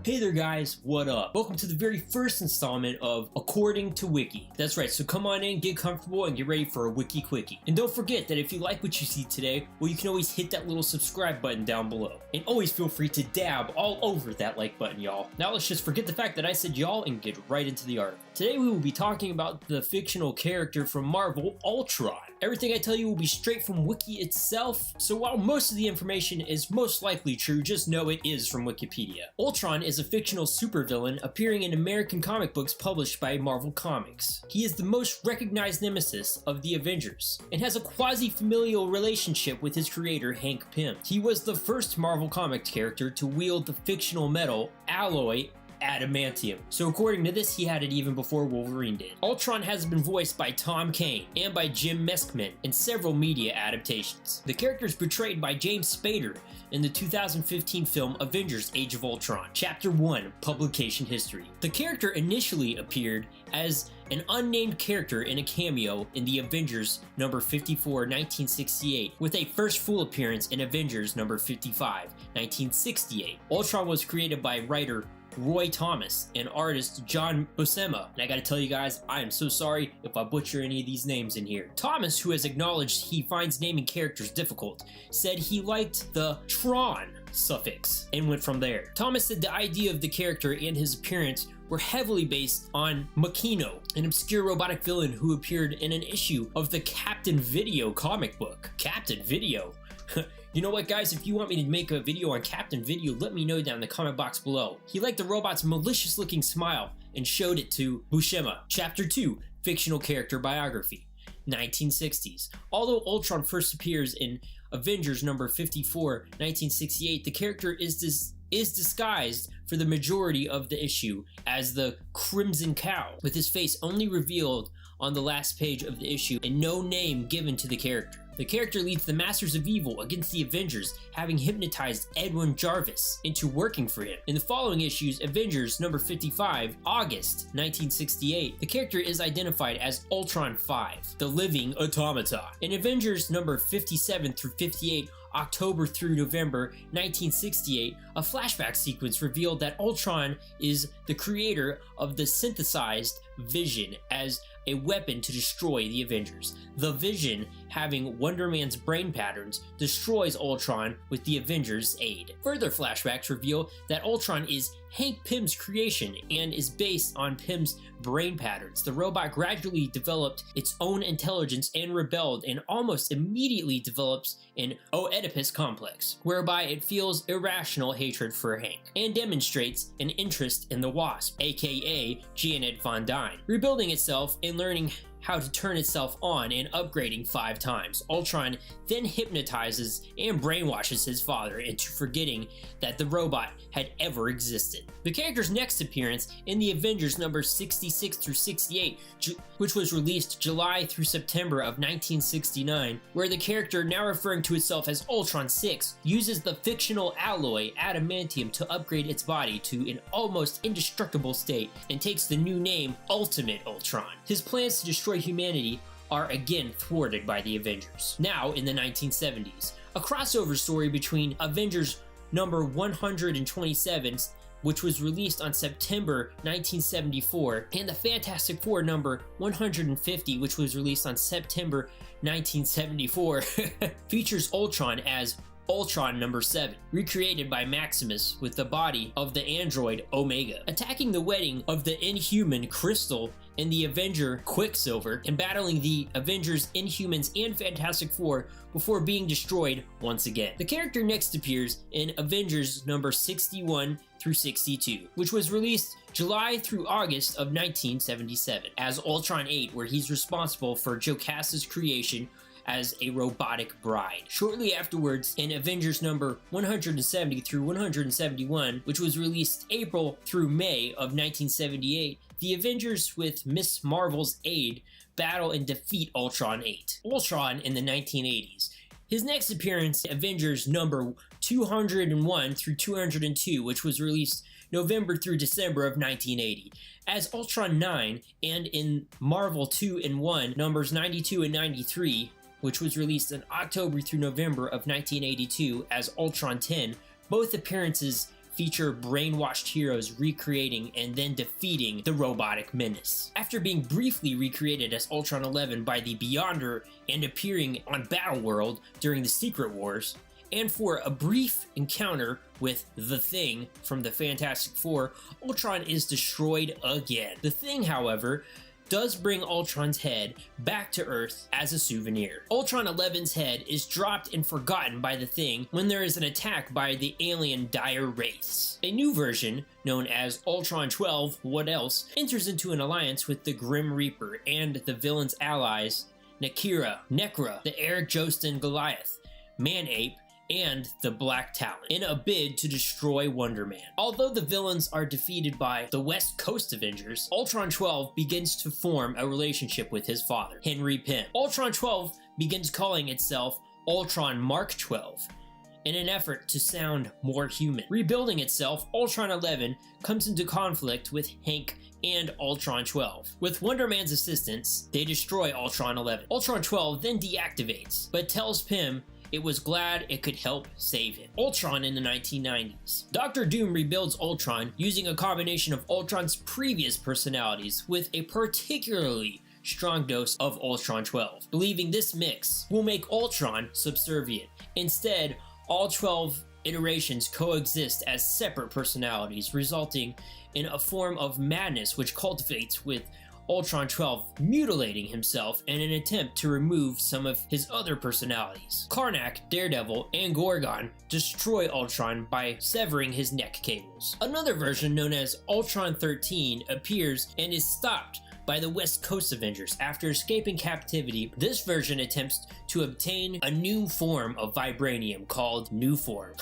Hey there guys, what up? Welcome to the very first installment of According to Wiki. That's right, so come on in, get comfortable, and get ready for a Wiki Quickie. And don't forget that if you like what you see today, well, you can always hit that little subscribe button down below. And always feel free to dab all over that like button, y'all. Now let's just forget the fact that I said y'all and get right into the article. Today we will be talking about the fictional character from Marvel, ULTRON. Everything I tell you will be straight from Wiki itself, so while most of the information is most likely true, just know it is from Wikipedia. ULTRON is a fictional supervillain appearing in American comic books published by Marvel Comics. He is the most recognized nemesis of the Avengers, and has a quasi-familial relationship with his creator Hank Pym. He was the first Marvel Comics character to wield the fictional metal alloy adamantium. So according to this, he had it even before Wolverine did. ULTRON has been voiced by Tom Kane and by Jim Meskman in several media adaptations. The character is portrayed by James Spader in the 2015 film Avengers Age of Ultron, Chapter 1, Publication History. The character initially appeared as an unnamed character in a cameo in the Avengers number 54, 1968, with a first full appearance in Avengers number 55, 1968. ULTRON was created by writer Roy Thomas and artist John Buscema. And I gotta tell you guys, I am so sorry if I butcher any of these names in here. Thomas, who has acknowledged he finds naming characters difficult, said he liked the Tron suffix and went from there. Thomas said the idea of the character and his appearance were heavily based on Makino, an obscure robotic villain who appeared in an issue of the Captain Video comic book. Captain Video? You know what, guys, if you want me to make a video on Captain Video, let me know down in the comment box below. He liked the robot's malicious looking smile and showed it to Buscema. Chapter 2, Fictional Character Biography, 1960s. Although ULTRON first appears in Avengers number 54, 1968, the character is disguised for the majority of the issue as the Crimson Cow, with his face only revealed on the last page of the issue and no name given to the character. The character leads the Masters of Evil against the Avengers, having hypnotized Edwin Jarvis into working for him. In the following issues, Avengers number 55, August 1968, the character is identified as Ultron 5, the Living Automata. In Avengers number 57 through 58, October through November 1968, a flashback sequence revealed that ULTRON is the creator of the synthesized Vision as a weapon to destroy the Avengers. The Vision, having Wonder Man's brain patterns, destroys ULTRON with the Avengers' aid. Further flashbacks reveal that ULTRON is Hank Pym's creation and is based on Pym's brain patterns. The robot gradually developed its own intelligence and rebelled, and almost immediately develops an Oedipus complex, whereby it feels irrational hatred for Hank, and demonstrates an interest in the Wasp, aka Janet Von Dyne, rebuilding itself and learning how to turn itself on and upgrading 5 times. ULTRON then hypnotizes and brainwashes his father into forgetting that the robot had ever existed. The character's next appearance in the Avengers number 66 through 68, which was released July through September of 1969, where the character, now referring to itself as ULTRON 6, uses the fictional alloy adamantium to upgrade its body to an almost indestructible state and takes the new name Ultimate ULTRON. His plans to destroy humanity are again thwarted by the Avengers. Now in the 1970s, a crossover story between Avengers number 127, which was released on September 1974, and the Fantastic Four number 150, which was released on September 1974, features ULTRON as ULTRON number 7, recreated by Maximus with the body of the android Omega, attacking the wedding of the Inhuman Crystal and the Avenger Quicksilver, and battling the Avengers, Inhumans, and Fantastic Four before being destroyed once again. The character next appears in Avengers number 61 through 62, which was released July through August of 1977 as ULTRON 8, where he's responsible for Jocasta's creation as a robotic bride. Shortly afterwards, in Avengers number 170 through 171, which was released April through May of 1978, the Avengers, with Miss Marvel's aid, battle and defeat ULTRON 8. ULTRON in the 1980s. His next appearance, Avengers number 201 through 202, which was released November through December of 1980, as ULTRON 9, and in Marvel 2 and 1, numbers 92 and 93, which was released in October through November of 1982 as ULTRON 10. Both appearances feature brainwashed heroes recreating and then defeating the robotic menace. After being briefly recreated as Ultron 11 by the Beyonder and appearing on Battleworld during the Secret Wars, and for a brief encounter with the Thing from the Fantastic Four, Ultron is destroyed again. The Thing, however, does bring Ultron's head back to Earth as a souvenir. Ultron 11's head is dropped and forgotten by the Thing when there is an attack by the alien Dire race. A new version, known as Ultron 12 What Else, enters into an alliance with the Grim Reaper and the villain's allies Nekra, the Eric Jostin Goliath, Man-Ape, and the Black Talon in a bid to destroy Wonder Man. Although the villains are defeated by the West Coast Avengers, Ultron 12 begins to form a relationship with his father, Henry Pym. Ultron 12 begins calling itself Ultron Mark 12 in an effort to sound more human. Rebuilding itself, Ultron 11 comes into conflict with Hank and Ultron 12. With Wonder Man's assistance, they destroy Ultron 11. Ultron 12 then deactivates, but tells Pym it was glad it could help save him. Ultron in the 1990s. Dr. Doom rebuilds Ultron using a combination of Ultron's previous personalities with a particularly strong dose of Ultron 12, believing this mix will make Ultron subservient. Instead, all 12 iterations coexist as separate personalities, resulting in a form of madness which cultivates with Ultron 12 mutilating himself in an attempt to remove some of his other personalities. Karnak, Daredevil, and Gorgon destroy Ultron by severing his neck cables. Another version known as Ultron 13 appears and is stopped by the West Coast Avengers after escaping captivity. This version attempts to obtain a new form of vibranium called New Form.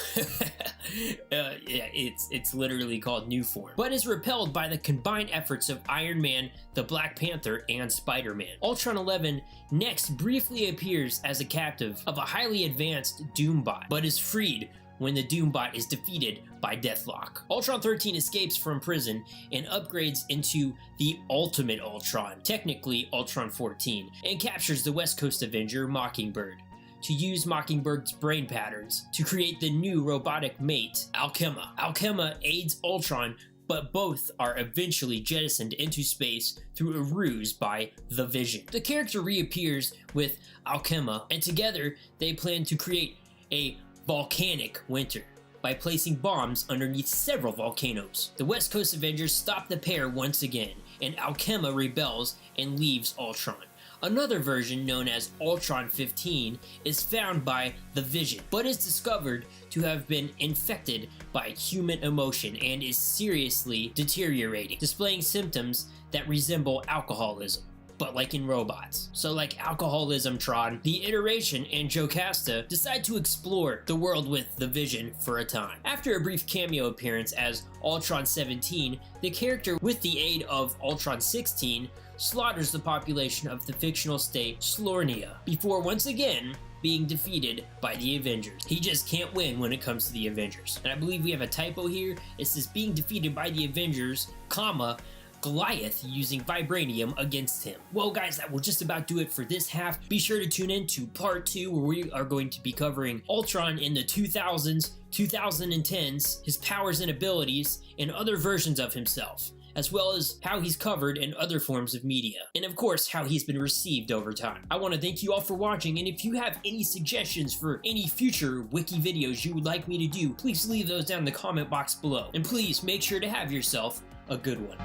Yeah, it's literally called New Form, but is repelled by the combined efforts of Iron Man, the Black Panther, and Spider-Man. Ultron 11 next briefly appears as a captive of a highly advanced Doombot, but is freed when the Doombot is defeated by Deathlock. Ultron 13 escapes from prison and upgrades into the Ultimate Ultron, technically Ultron 14, and captures the West Coast Avenger Mockingbird to use Mockingbird's brain patterns to create the new robotic mate, Alchema. Alchema aids Ultron, but both are eventually jettisoned into space through a ruse by the Vision. The character reappears with Alchema, and together they plan to create a volcanic winter by placing bombs underneath several volcanoes. The West Coast Avengers stop the pair once again, and Alchema rebels and leaves Ultron. Another version, known as Ultron 15, is found by the Vision, but is discovered to have been infected by human emotion and is seriously deteriorating, displaying symptoms that resemble alcoholism, but like in robots. So like alcoholism, Tron, the iteration and Jocasta decide to explore the world with the Vision for a time. After a brief cameo appearance as Ultron 17, the character, with the aid of Ultron 16, slaughters the population of the fictional state Slornia, before once again being defeated by the Avengers. He just can't win when it comes to the Avengers. And I believe we have a typo here. It says being defeated by the Avengers, comma, Goliath using vibranium against him. Well guys, that will just about do it for this half. Be sure to tune in to part 2, where we are going to be covering Ultron in the 2000s, 2010s, his powers and abilities, and other versions of himself, as well as how he's covered in other forms of media, and of course how he's been received over time. I want to thank you all for watching, and if you have any suggestions for any future wiki videos you would like me to do, please leave those down in the comment box below, and please make sure to have yourself a good one.